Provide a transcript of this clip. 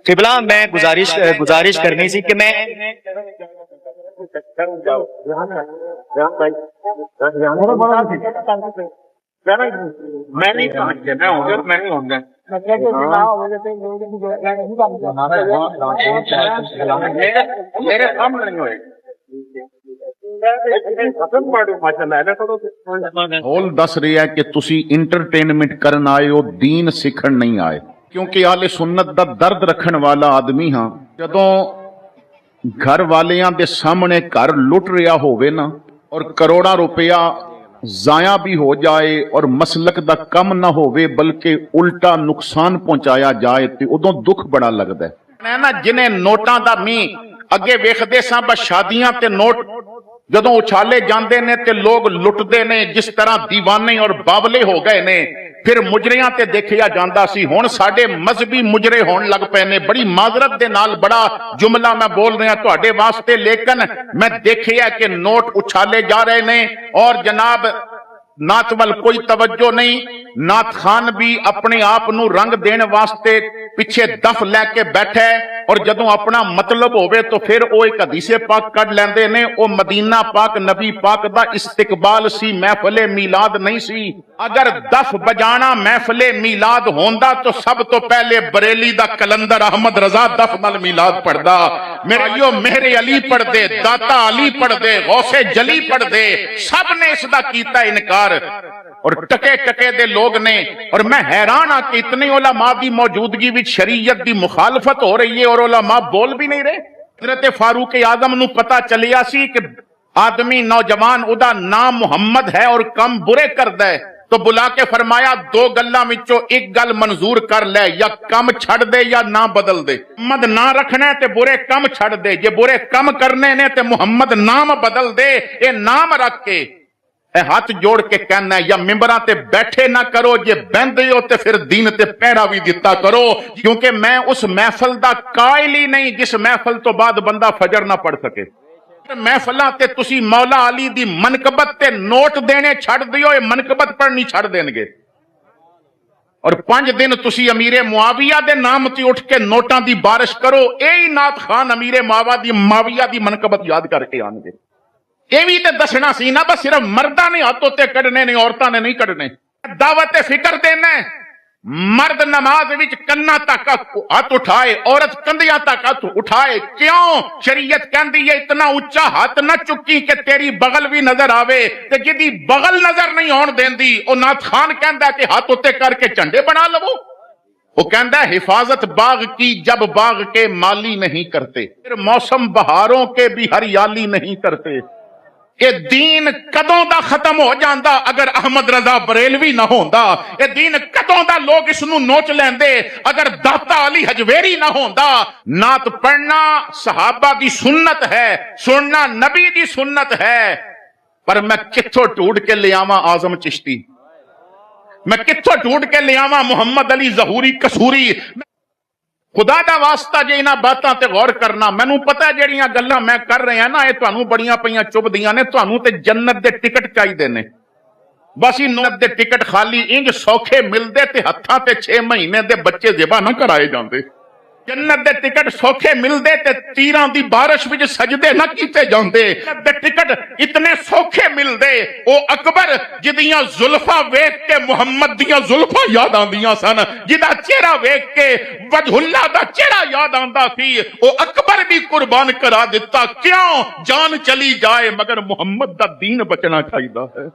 قبلہ میں گزارش کرنی سی کہ میں میرے سامنے نہیں ہوئے ہول دس رہی ہے کہ تسی انٹرٹینمنٹ کرن آئے ہو، دین سکھن نہیں آئے، کیونکہ آل سنت دا درد رکھن والا آدمی ہاں جدوں گھر والیاں دے سامنے گھر لٹ رہا ہووے نا اور کروڑا روپیہ ضائع بھی ہو جائے اور مسلک دا کم نہ ہووے بلکہ الٹا نقصان پہنچایا جائے تے ادوں دکھ بڑا لگدا ہے نا۔ جنہیں نوٹاں دا می اگے ویکھدے ساں بس شادیاں تے نوٹ جدوں اچھالے جاندے نے تے لوگ لٹدے نے جس طرح دیوانے اور بابلے ہو گئے نے، پھر مجریاں تے دیکھیا جاندا سی، ہن ساڈے مذہبی مجرے ہون لگ پے نے۔ بڑی معذرت دے نال بڑا جملہ میں بول رہا تواڈے واسطے، لیکن میں دیکھیا کہ نوٹ اچھالے جا رہے نے اور جناب نعت ول کوئی توجہ نہیں۔ نعت خان بھی اپنے آپ نو رنگ دین واسطے پیچھے دف لے کے بیٹھے اور جدوں اپنا مطلب ہوئے تو پھر وہ ایک حدیث پاک کڈ لیندے نے، او مدینہ پاک نبی پاک دا استقبال سی، محفل میلاد نہیں سی۔ اگر دف بجانا محفل میلاد ہوندا تو سب تو پہلے بریلی دا کلندر احمد رضا دف نال میلاد پڑھدا، میرے ایو مہر علی پڑھ دے، داتا علی پڑھ دے، غوث جلی پڑھ دے، سب نے اس دا کیتا انکار اور ٹکے ٹکے دے لوگ نے۔ اور میں حیران ہاں کہ اتنے علماء دی موجودگی وچ شریعت دی مخالفت ہو رہی ہے اور علماء بول بھی نہیں رہے۔ حضرت فاروق اعظم نو پتا چلیا سی کہ آدمی نوجوان ادا نام محمد ہے اور کم برے کردا ہے تو بلا کے فرمایا دو گلاں وچوں ایک گل منظور کر لے، یا کم چھڑ دے یا نہ بدل دے۔ محمد نہ رکھنا ہے تے برے کم چھڑ دے، جے برے کم کرنے نے تے محمد نام بدل دے۔ اے نام رکھ کے اے ہاتھ جوڑ کے کہنا ہے یا ممبراں تے بیٹھے نہ کرو، جے بہندے ہو تے پھر دین تے پیڑا بھی دیتا کرو، کیونکہ میں اس محفل دا قائل ہی نہیں جس محفل تو بعد بندہ فجر نہ پڑھ سکے۔ محفلاں تے تسی مولا علی دی منقبت تے نوٹ دینے چھڑ دیو، یہ منقبت پڑھنی چھڑ دین گے۔ اور 5 دن تسی امیر معاویہ دے نام تے اٹھ کے نوٹاں دی بارش کرو، اے نعت خان امیر معاویہ دی منقبت یاد کر کے آن گے۔ یہ بھی تے دسنا سی نا، بس صرف مردہ نے ہاتھوں تے کڑنے نے، عورتاں نے نہیں کڑنے۔ دعوت فکر دینا ہے، مرد نماز وچ کنا تک ہاتھ اٹھائے، عورت کندیاں تک ہاتھ اٹھائے۔ کیوں؟ شریعت کہندی ہے اتنا اونچا ہاتھ نہ چکی کہ تیری بغل بھی نظر آوے، تے جدی بغل نظر نہیں ہون دیندی او نعت خان کہندا کہ ہاتھ اتے کر کے جھنڈے بنا لو۔ وہ کہندا ہے حفاظت باغ کی جب باغ کے مالی نہیں کرتے، پھر موسم بہاروں کے بھی ہریالی نہیں کرتے۔ یہ دین کدوں دا ختم ہو جاندا اگر احمد رضا بریلوی نہ ہوندا؟ یہ دین کدوں دا لوگ اس نو نوچ لیندے اگر داتا علی حجویری نہ ہوندا؟ نعت پڑھنا صحابہ دی سنت ہے، سننا نبی دی سنت ہے، پر میں کتھوں ڈھونڈ کے لے آواں اعظم چشتی، میں کتھوں ڈھونڈ کے لے آواں محمد علی ظہوری کسوری؟ خدا دا واسطہ جے انہاں باتاں تے غور کرنا۔ مینوں پتہ جڑیاں گلاں میں کر رہے ہیں نا یہ تانوں بڑیاں پیاں چبھدیاں نے، تانوں تے جنت دے ٹکٹ چاہیدے نے، بس جنت دے ٹکٹ خالی انج سوکھے ملدے تے ہتھاں تے 6 مہینے دے بچے ذبح نہ کرائے جاندے۔ جنت دے ٹکٹ سوکھے ملدے تے تیراں دی بارش وچ سجدے نہ کیتے جاندے۔ جنت دے ٹکٹ اتنے سوکھے ملدے، او اکبر جدیاں زلفاں ویکھ کے محمد دیاں زلفاں یاد آندیاں سن، جدا چہرہ ویکھ کے وجہ اللہ دا چہرہ یاد آندا سی، او اکبر بھی قربان کرا دیتا۔ کیوں؟ جان چلی جائے مگر محمد دا دین بچنا چاہیدا ہے۔